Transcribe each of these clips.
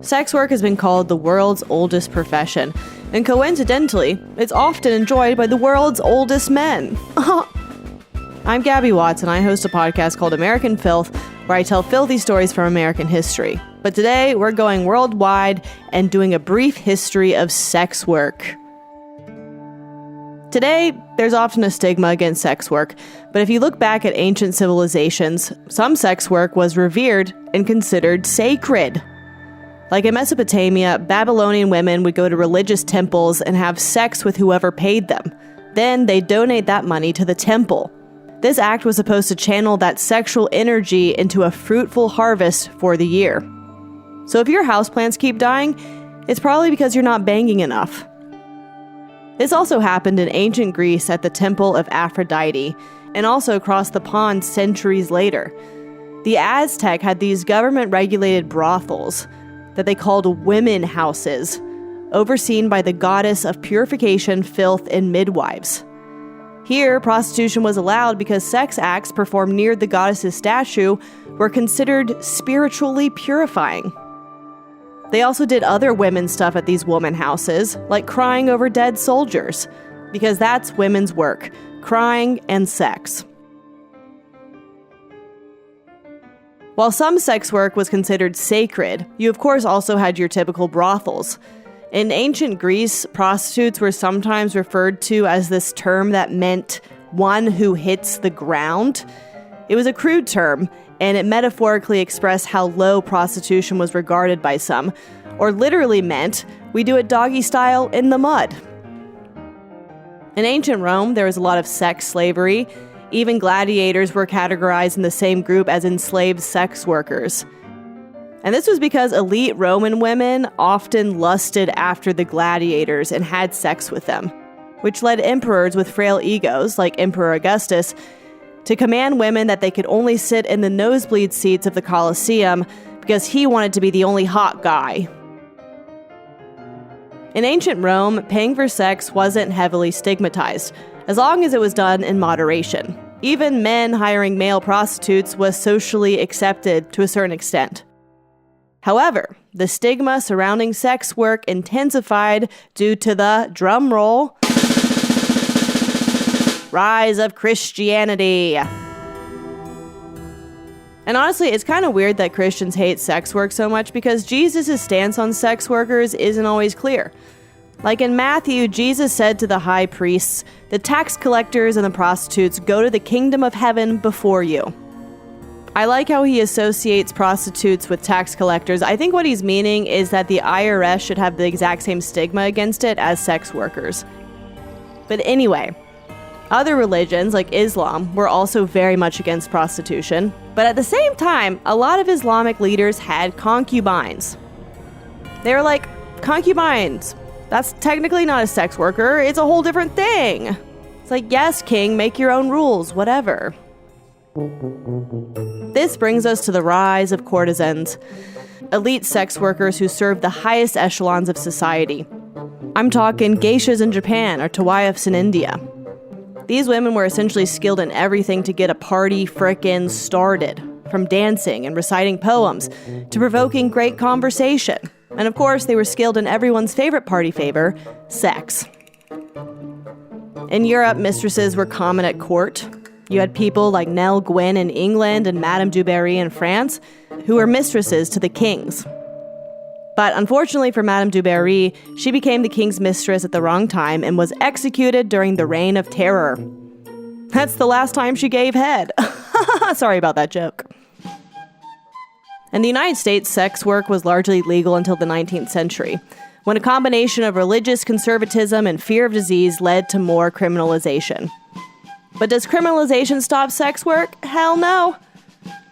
Sex work has been called the world's oldest profession, and coincidentally, it's often enjoyed by the world's oldest men. I'm Gabby Watts, and I host a podcast called American Filth, where I tell filthy stories from American history. But today, we're going worldwide and doing a brief history of sex work. Today, there's often a stigma against sex work, but if you look back at ancient civilizations, some sex work was revered and considered sacred. Like in Mesopotamia, Babylonian women would go to religious temples and have sex with whoever paid them. Then they'd donate that money to the temple. This act was supposed to channel that sexual energy into a fruitful harvest for the year. So if your houseplants keep dying, it's probably because you're not banging enough. This also happened in ancient Greece at the Temple of Aphrodite, and also across the pond centuries later. The Aztec had these government-regulated brothels that they called women houses, overseen by the goddess of purification, filth, and midwives. Here, prostitution was allowed because sex acts performed near the goddess's statue were considered spiritually purifying. They also did other women's stuff at these woman houses, like crying over dead soldiers, because that's women's work, crying and sex. While some sex work was considered sacred, you of course also had your typical brothels. In ancient Greece, prostitutes were sometimes referred to as this term that meant one who hits the ground. It was a crude term, and it metaphorically expressed how low prostitution was regarded by some, or literally meant we do it doggy style in the mud. In ancient Rome, there was a lot of sex slavery. Even gladiators were categorized in the same group as enslaved sex workers. And this was because elite Roman women often lusted after the gladiators and had sex with them, which led emperors with frail egos, like Emperor Augustus, to command women that they could only sit in the nosebleed seats of the Colosseum because he wanted to be the only hot guy. In ancient Rome, paying for sex wasn't heavily stigmatized, as long as it was done in moderation. Even men hiring male prostitutes was socially accepted to a certain extent. However, the stigma surrounding sex work intensified due to the, drumroll, rise of Christianity. And honestly, it's kind of weird that Christians hate sex work so much because Jesus' stance on sex workers isn't always clear. Like in Matthew, Jesus said to the high priests, "The tax collectors and the prostitutes go to the kingdom of heaven before you." I like how he associates prostitutes with tax collectors. I think what he's meaning is that the IRS should have the exact same stigma against it as sex workers. But anyway, other religions like Islam were also very much against prostitution. But at the same time, a lot of Islamic leaders had concubines. They were like, concubines, that's technically not a sex worker, it's a whole different thing. It's like, yes, king, make your own rules, whatever. This brings us to the rise of courtesans, elite sex workers who served the highest echelons of society. I'm talking geishas in Japan or tawaifs in India. These women were essentially skilled in everything to get a party frickin' started, from dancing and reciting poems to provoking great conversation. And of course, they were skilled in everyone's favorite party favor, sex. In Europe, mistresses were common at court. You had people like Nell Gwyn in England and Madame du Barry in France, who were mistresses to the kings. But unfortunately for Madame du Barry, she became the king's mistress at the wrong time and was executed during the Reign of Terror. That's the last time she gave head. Sorry about that joke. In the United States, sex work was largely legal until the 19th century, when a combination of religious conservatism and fear of disease led to more criminalization. But does criminalization stop sex work? Hell no.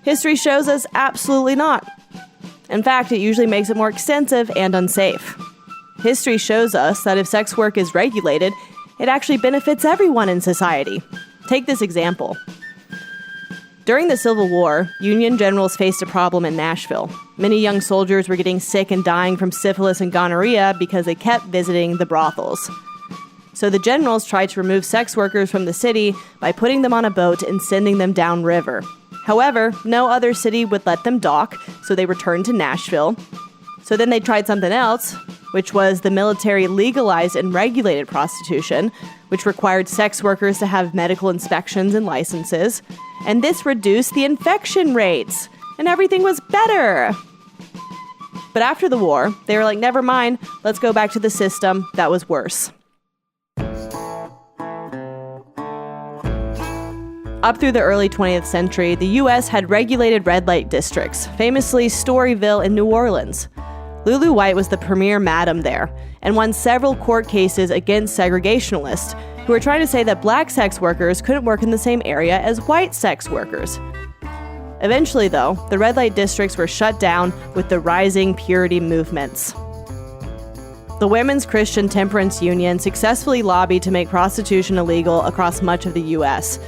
History shows us absolutely not. In fact, it usually makes it more extensive and unsafe. History shows us that if sex work is regulated, it actually benefits everyone in society. Take this example. During the Civil War, Union generals faced a problem in Nashville. Many young soldiers were getting sick and dying from syphilis and gonorrhea because they kept visiting the brothels. So the generals tried to remove sex workers from the city by putting them on a boat and sending them downriver. However, no other city would let them dock, so they returned to Nashville. So then they tried something else, which was the military legalized and regulated prostitution, which required sex workers to have medical inspections and licenses. And this reduced the infection rates, and everything was better. But after the war, they were like, never mind, let's go back to the system that was worse. Up through the early 20th century, the U.S. had regulated red light districts, famously Storyville in New Orleans. Lulu White was the premier madam there, and won several court cases against segregationalists who were trying to say that black sex workers couldn't work in the same area as white sex workers. Eventually, though, the red light districts were shut down with the rising purity movements. The Women's Christian Temperance Union successfully lobbied to make prostitution illegal across much of the U.S.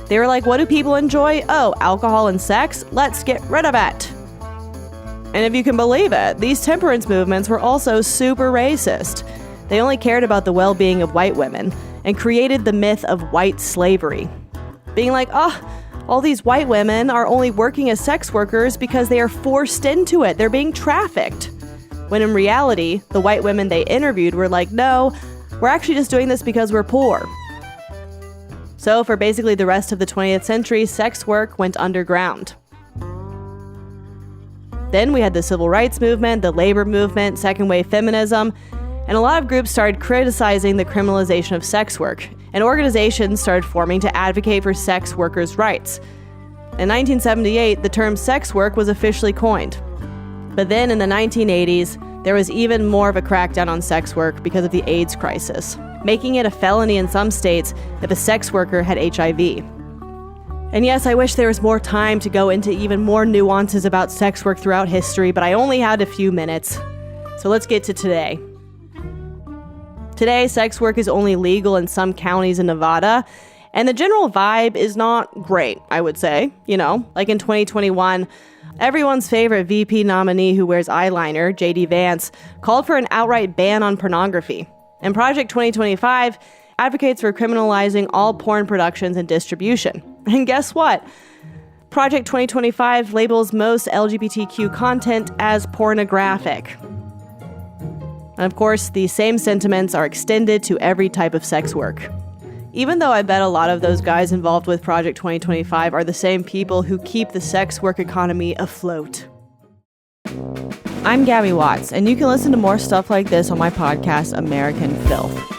They were like, what do people enjoy? Oh, alcohol and sex? Let's get rid of it. And if you can believe it, these temperance movements were also super racist. They only cared about the well-being of white women and created the myth of white slavery. Being like, all these white women are only working as sex workers because they are forced into it. They're being trafficked. When in reality, the white women they interviewed were like, no, we're actually just doing this because we're poor. So for basically the rest of the 20th century, sex work went underground. Then we had the civil rights movement, the labor movement, second wave feminism, and a lot of groups started criticizing the criminalization of sex work, and organizations started forming to advocate for sex workers' rights. In 1978, the term sex work was officially coined. But then in the 1980s, there was even more of a crackdown on sex work because of the AIDS crisis, making it a felony in some states if a sex worker had HIV. And yes, I wish there was more time to go into even more nuances about sex work throughout history, but I only had a few minutes. So let's get to today. Today, sex work is only legal in some counties in Nevada, and the general vibe is not great, I would say. You know, like in 2021, everyone's favorite VP nominee who wears eyeliner, J.D. Vance, called for an outright ban on pornography. And Project 2025 advocates for criminalizing all porn productions and distribution. And guess what? Project 2025 labels most LGBTQ content as pornographic. And of course, these same sentiments are extended to every type of sex work. Even though I bet a lot of those guys involved with Project 2025 are the same people who keep the sex work economy afloat. I'm Gabby Watts, and you can listen to more stuff like this on my podcast, American Filth.